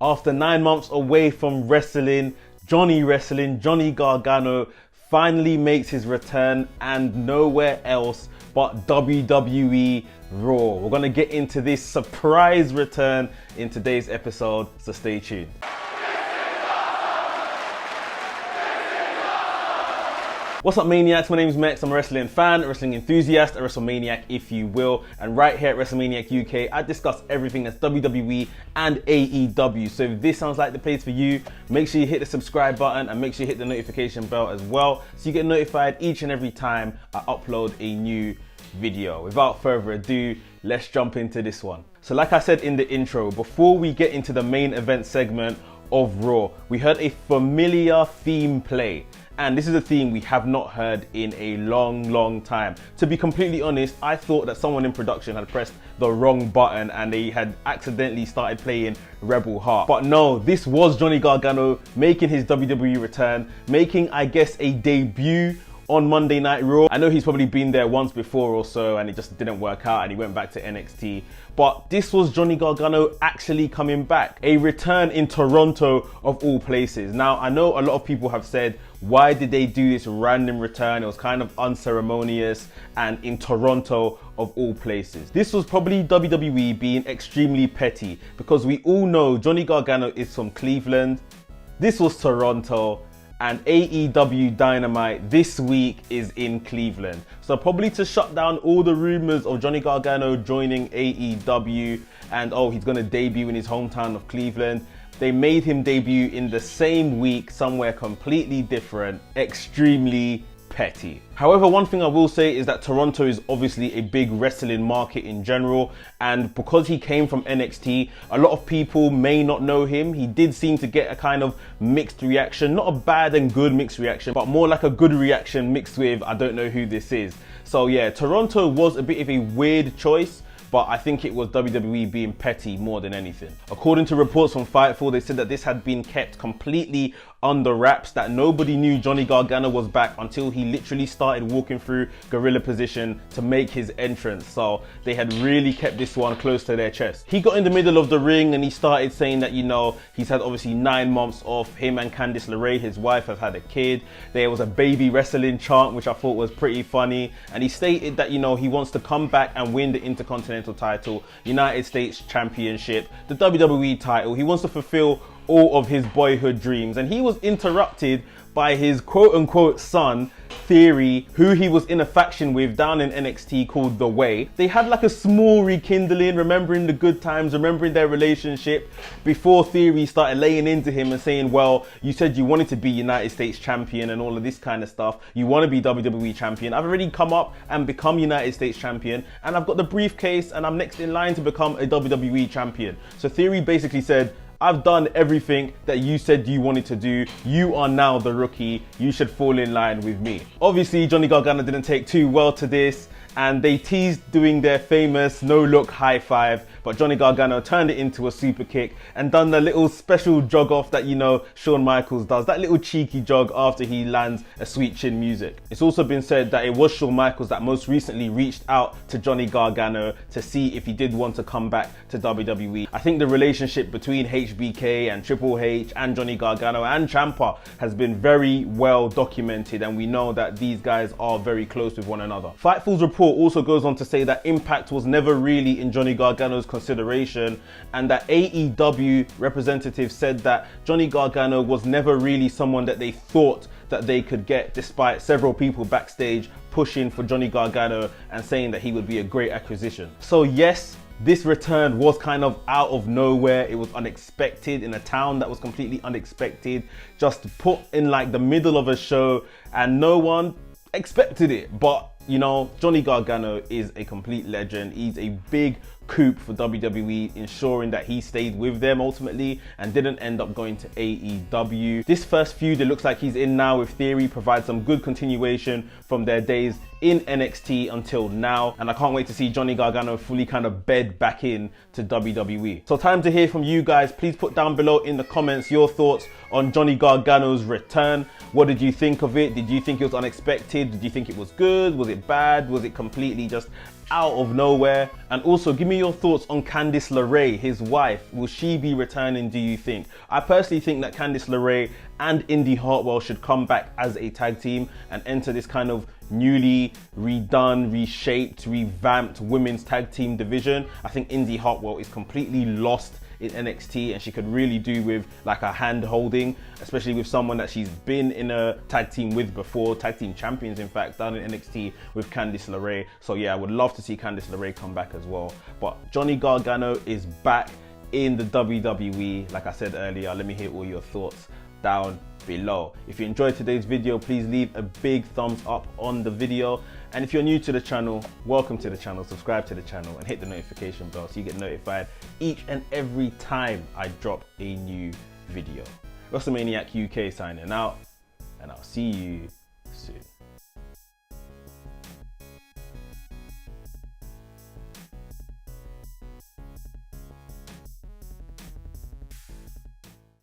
After 9 months away from wrestling, Johnny Gargano finally makes his return, and nowhere else but WWE Raw. We're gonna get into this surprise return in today's episode, so stay tuned. What's up, Maniacs? My name's Mex. I'm a wrestling fan, a wrestling enthusiast, a WrestleManiac if you will. And right here at WrestleManiac UK, I discuss everything that's WWE and AEW. So if this sounds like the place for you, make sure you hit the subscribe button and make sure you hit the notification bell as well, so you get notified each and every time I upload a new video. Without further ado, let's jump into this one. So like I said in the intro, before we get into the main event segment of Raw, we heard a familiar theme play. And this is a theme we have not heard in a long time. To be completely honest, I thought that someone in production had pressed the wrong button and they had accidentally started playing Rebel Heart. But no, this was Johnny Gargano making his WWE return, making, I guess, a debut on Monday Night Raw. I know he's probably been there once before or so and it just didn't work out and he went back to NXT. But this was Johnny Gargano actually coming back. A return in Toronto of all places. Now, I know a lot of people have said, why did they do this random return? It was kind of unceremonious and in Toronto of all places. This was probably WWE being extremely petty because we all know Johnny Gargano is from Cleveland. This was Toronto. And AEW Dynamite this week is in Cleveland. So probably to shut down all the rumors of Johnny Gargano joining AEW and he's gonna debut in his hometown of Cleveland, they made him debut in the same week somewhere completely different. Extremely petty. However, one thing I will say is that Toronto is obviously a big wrestling market in general, and because he came from NXT, a lot of people may not know him. He did seem to get a kind of mixed reaction, not a bad and good mixed reaction, but more like a good reaction mixed with I don't know who this is. So yeah, Toronto was a bit of a weird choice, but I think it was WWE being petty more than anything. According to reports from Fightful, they said that this had been kept completely under wraps, that nobody knew Johnny Gargano was back until he literally started walking through gorilla position to make his entrance. So they had really kept this one close to their chest. He got in the middle of the ring and he started saying that, he's had obviously 9 months off. Him and Candice LeRae, his wife, have had a kid. There was a baby wrestling chant, which I thought was pretty funny. And he stated that, he wants to come back and win the Intercontinental title, United States Championship, the WWE title. He wants to fulfill all of his boyhood dreams. And he was interrupted by his quote-unquote son, Theory, who he was in a faction with down in NXT called The Way. They had like a small rekindling, remembering the good times, remembering their relationship, before Theory started laying into him and saying, well, you said you wanted to be United States champion and all of this kind of stuff. You want to be WWE champion. I've already come up and become United States champion, and I've got the briefcase and I'm next in line to become a WWE champion. So Theory basically said, I've done everything that you said you wanted to do. You are now the rookie. You should fall in line with me. Obviously, Johnny Gargano didn't take too well to this, and they teased doing their famous no-look high five, but Johnny Gargano turned it into a super kick and done the little special jog off that Shawn Michaels does, that little cheeky jog after he lands a sweet chin music. It's also been said that it was Shawn Michaels that most recently reached out to Johnny Gargano to see if he did want to come back to WWE. I think the relationship between HBK and Triple H and Johnny Gargano and Ciampa has been very well documented, and we know that these guys are very close with one another. Fightful's report also goes on to say that Impact was never really in Johnny Gargano's consideration, and that AEW representatives said that Johnny Gargano was never really someone that they thought that they could get, despite several people backstage pushing for Johnny Gargano and saying that he would be a great acquisition. So yes, this return was kind of out of nowhere. It was unexpected in a town that was completely unexpected, just put in like the middle of a show and no one expected it. But Johnny Gargano is a complete legend. He's a big coup for WWE, ensuring that he stayed with them ultimately and didn't end up going to AEW. This first feud it looks like he's in now with Theory provides some good continuation from their days in NXT until now, and I can't wait to see Johnny Gargano fully kind of bed back in to WWE. So time to hear from you guys. Please put down below in the comments your thoughts on Johnny Gargano's return. What did you think of it? Did you think it was unexpected? Did you think it was good? Was it bad? Was it completely just out of nowhere. And also give me your thoughts on Candice LeRae, his wife. Will she be returning, do you think? I personally think that Candice LeRae and Indy Hartwell should come back as a tag team and enter this kind of newly redone, reshaped, revamped women's tag team division. I think Indy Hartwell is completely lost in NXT, and she could really do with like a hand holding, especially with someone that she's been in a tag team with before, tag team champions in fact, down in NXT with Candice LeRae. So yeah, I would love to see Candice LeRae come back as well. But Johnny Gargano is back in the WWE. Like I said earlier, let me hear all your thoughts down below. If you enjoyed today's video, please leave a big thumbs up on the video. And if you're new to the channel, welcome to the channel, subscribe to the channel and hit the notification bell so you get notified each and every time I drop a new video. WrestleManiac UK signing out, and I'll see you